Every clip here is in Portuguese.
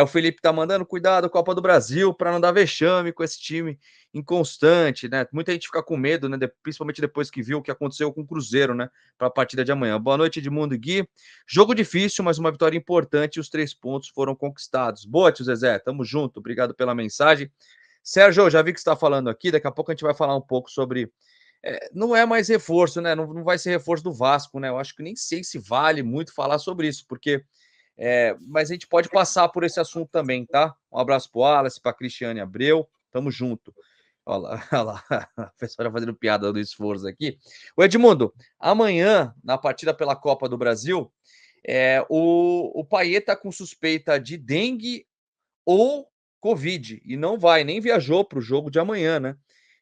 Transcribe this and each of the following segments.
O Felipe tá mandando cuidado, Copa do Brasil, para não dar vexame com esse time inconstante, né? Muita gente fica com medo, né? Principalmente depois que viu o que aconteceu com o Cruzeiro, né? Para a partida de amanhã. Boa noite, Edmundo e Gui. Jogo difícil, mas uma vitória importante e os 3 pontos foram conquistados. Boa, tio Zezé, tamo junto, obrigado pela mensagem. Sérgio, já vi que você está falando aqui, daqui a pouco a gente vai falar um pouco sobre. Não é mais reforço, né? Não vai ser reforço do Vasco, né? Eu acho que nem sei se vale muito falar sobre isso, porque. Mas a gente pode passar por esse assunto também, tá? Um abraço pro Wallace, pra Cristiane Abreu, tamo junto. Olha lá, olha lá, a pessoa fazendo piada do esforço aqui. O Edmundo, amanhã, na partida pela Copa do Brasil, o Payet tá com suspeita de dengue ou Covid, e não vai, nem viajou para o jogo de amanhã, né?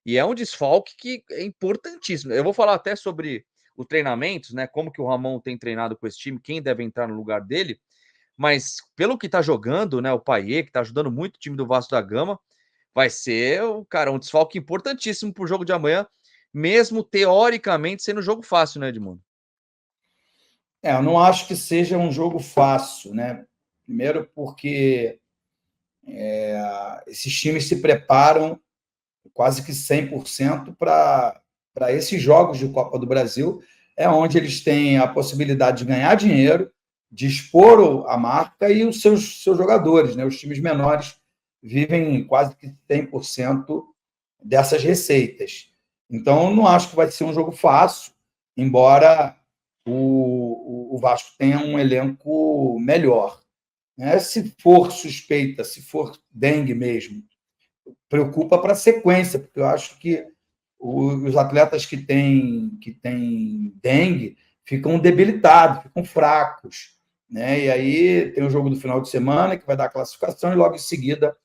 E é um desfalque que é importantíssimo. Eu vou falar até sobre o treinamento, né? Como que o Ramon tem treinado com esse time, quem deve entrar no lugar dele, mas pelo que tá jogando, né? O Payet, que tá ajudando muito o time do Vasco da Gama, vai ser, cara, um desfalque importantíssimo para o jogo de amanhã, mesmo teoricamente sendo um jogo fácil, né, Edmundo? Eu não acho que seja um jogo fácil, né? Primeiro porque esses times se preparam quase que 100% para esses jogos de Copa do Brasil, é onde eles têm a possibilidade de ganhar dinheiro, de expor a marca e os seus jogadores, né? Os times menores vivem quase que 100% dessas receitas. Então, não acho que vai ser um jogo fácil, embora o Vasco tenha um elenco melhor. Né? Se for suspeita, se for dengue mesmo, preocupa para a sequência, porque eu acho que os atletas que têm dengue ficam debilitados, ficam fracos. Né? E aí tem o jogo do final de semana, que vai dar a classificação, e logo em seguida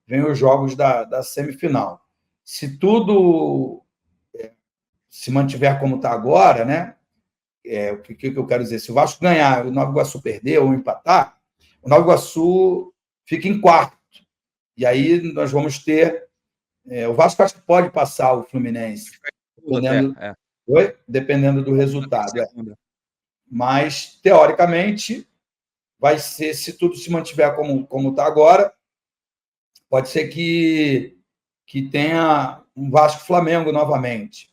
vem os jogos da semifinal. Se tudo se mantiver como está agora, né? O que eu quero dizer? Se o Vasco ganhar, o Nova Iguaçu perder ou empatar, o Nova Iguaçu fica em quarto. E aí nós vamos ter. O Vasco acho que pode passar o Fluminense, Até, dependendo, dependendo do resultado. Mas, teoricamente, vai ser, se tudo se mantiver como está agora, pode ser que tenha um Vasco-Flamengo novamente.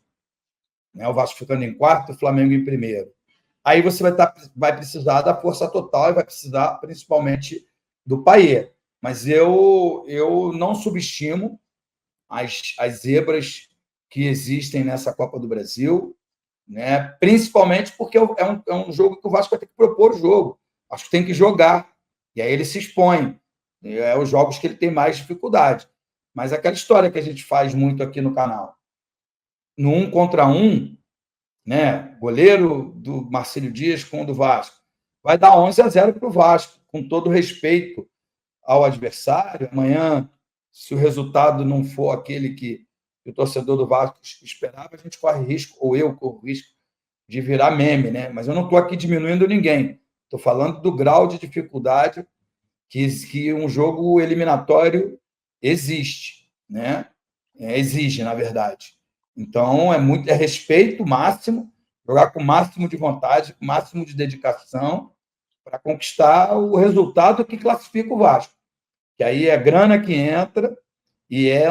Né? O Vasco ficando em quarto, o Flamengo em primeiro. Aí você vai precisar da força total e vai precisar principalmente do Payet. Mas eu não subestimo as zebras que existem nessa Copa do Brasil, né? Principalmente porque é um jogo que o Vasco vai ter que propor o jogo. Acho que tem que jogar. E aí ele se expõe. É os jogos que ele tem mais dificuldade. Mas aquela história que a gente faz muito aqui no canal. No 1 contra 1, né? Goleiro do Marcílio Dias com o do Vasco. Vai dar 11-0 para o Vasco, com todo respeito ao adversário. Amanhã, se o resultado não for aquele que o torcedor do Vasco esperava, a gente corre risco, ou eu corro risco, de virar meme, né? Mas eu não estou aqui diminuindo ninguém. Estou falando do grau de dificuldade que um jogo eliminatório existe, né? Exige, na verdade. Então, é respeito máximo, jogar com o máximo de vontade, com o máximo de dedicação, para conquistar o resultado que classifica o Vasco. Que aí é grana que entra e é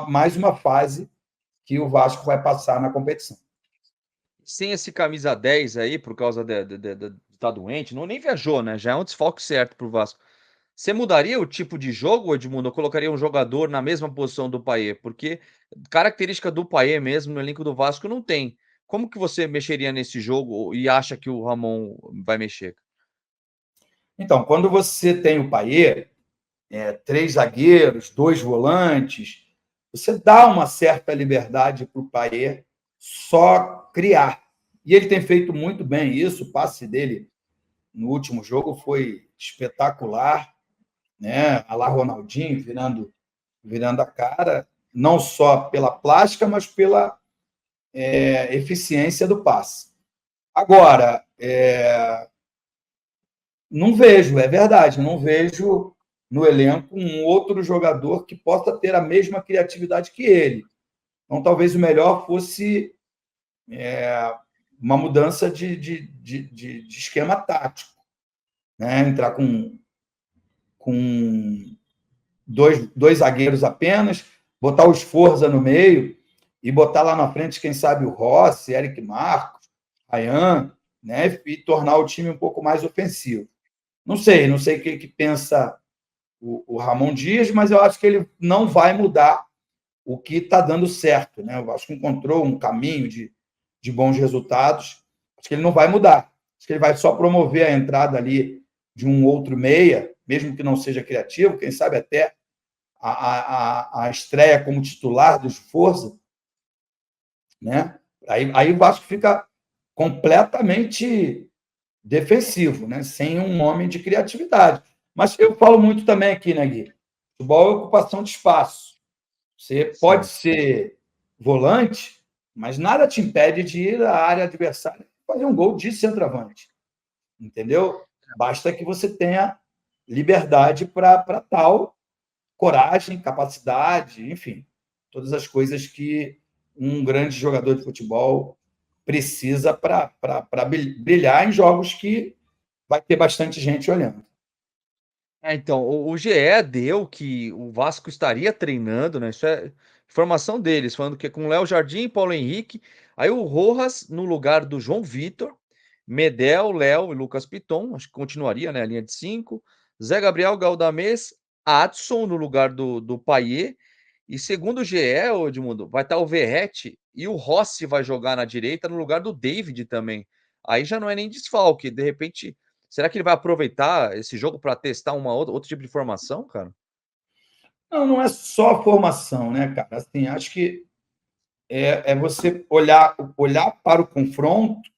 mais uma fase que o Vasco vai passar na competição. Sem esse camisa 10 aí, por causa de estar doente, não nem viajou, né? Já é um desfalque certo pro Vasco. Você mudaria o tipo de jogo, Edmundo? Eu colocaria um jogador na mesma posição do Payet? Porque característica do Payet mesmo no elenco do Vasco não tem. Como que você mexeria nesse jogo e acha que o Ramon vai mexer? Então, quando você tem o Payet, 3 zagueiros, 2 volantes, você dá uma certa liberdade para o Payet só criar. E ele tem feito muito bem isso. O passe dele no último jogo foi espetacular, né? A lá Ronaldinho virando a cara, não só pela plástica, mas pela eficiência do passe. Agora, não vejo, é verdade, não vejo no elenco um outro jogador que possa ter a mesma criatividade que ele. Então, talvez o melhor fosse uma mudança de esquema tático. Né? Entrar com com dois zagueiros apenas, botar o Sforza no meio e botar lá na frente, quem sabe, o Rossi, Eric Marcos, Ryan, né? E tornar o time um pouco mais ofensivo. Não sei o que pensa o Ramon Dias, mas eu acho que ele não vai mudar o que está dando certo, né? Eu acho que encontrou um caminho de bons resultados. Acho que ele não vai mudar. Acho que ele vai só promover a entrada ali de um outro meia, mesmo que não seja criativo, quem sabe até a estreia como titular dos Forza, né? Aí o Vasco fica completamente defensivo, né? Sem um homem de criatividade. Mas eu falo muito também aqui, né, Gui? Futebol é ocupação de espaço. Você pode ser volante, mas nada te impede de ir à área adversária e fazer um gol de centroavante. Entendeu? Basta que você tenha liberdade para tal, coragem, capacidade, enfim, todas as coisas que um grande jogador de futebol precisa para brilhar em jogos que vai ter bastante gente olhando. Então, o GE deu que o Vasco estaria treinando, né? Isso é informação deles, falando que é com Léo Jardim, Paulo Henrique, aí o Rojas no lugar do João Vitor, Medel, Léo e Lucas Piton, acho que continuaria, né? A linha de 5, Zé Gabriel, Galdamés, Adson no lugar do Payet, e segundo o GE, Edmundo, vai estar o Verratti e o Rossi vai jogar na direita no lugar do David também. Aí já não é nem desfalque, de repente. Será que ele vai aproveitar esse jogo para testar outro tipo de formação, cara? Não é só a formação, né, cara? Assim, acho que é você olhar para o confronto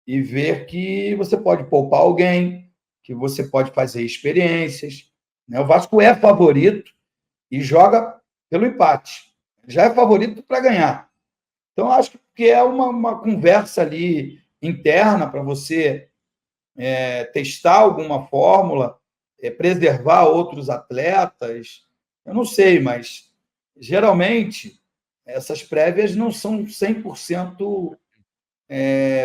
e ver que você pode poupar alguém, que você pode fazer experiências. Né? O Vasco é favorito e joga pelo empate. Já é favorito para ganhar. Então, acho que é uma conversa ali interna para você testar alguma fórmula, preservar outros atletas. Eu não sei, mas geralmente essas prévias não são 100%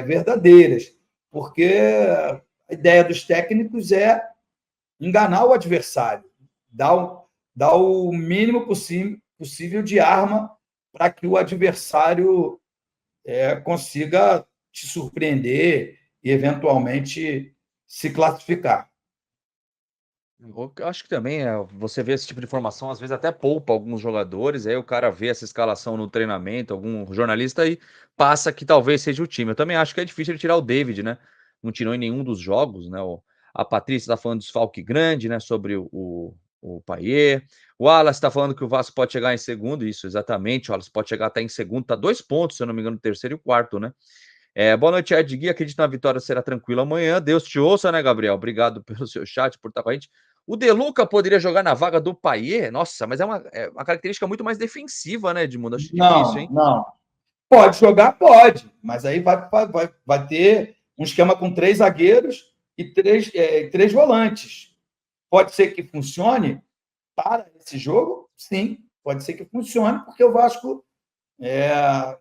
verdadeiras, porque a ideia dos técnicos é enganar o adversário, dar o mínimo possível de arma para que o adversário consiga te surpreender e, eventualmente, se classificar. Eu acho que também você vê esse tipo de informação, às vezes até poupa alguns jogadores, aí o cara vê essa escalação no treinamento, algum jornalista e passa que talvez seja o time. Eu também acho que é difícil ele tirar o David, né? Não tirou em nenhum dos jogos, né? A Patrícia está falando do desfalque grande, né? Sobre o Payet. O Wallace está falando que o Vasco pode chegar em segundo, isso, exatamente. O Wallace pode chegar até em segundo, tá 2 pontos, se eu não me engano, no terceiro e o quarto, né? Boa noite, Ed Gui. Acredito na vitória será tranquila amanhã. Deus te ouça, né, Gabriel? Obrigado pelo seu chat, por estar com a gente. O De Luca poderia jogar na vaga do Payet? Nossa, mas é uma característica muito mais defensiva, né, Edmundo? Acho difícil, hein? Não. Pode jogar, pode, mas aí vai ter um esquema com 3 zagueiros e 3 volantes. Pode ser que funcione para esse jogo? Sim, pode ser que funcione, porque o Vasco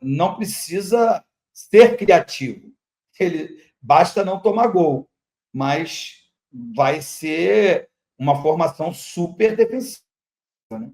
não precisa ser criativo. Ele basta não tomar gol, mas vai ser uma formação super defensiva. Né?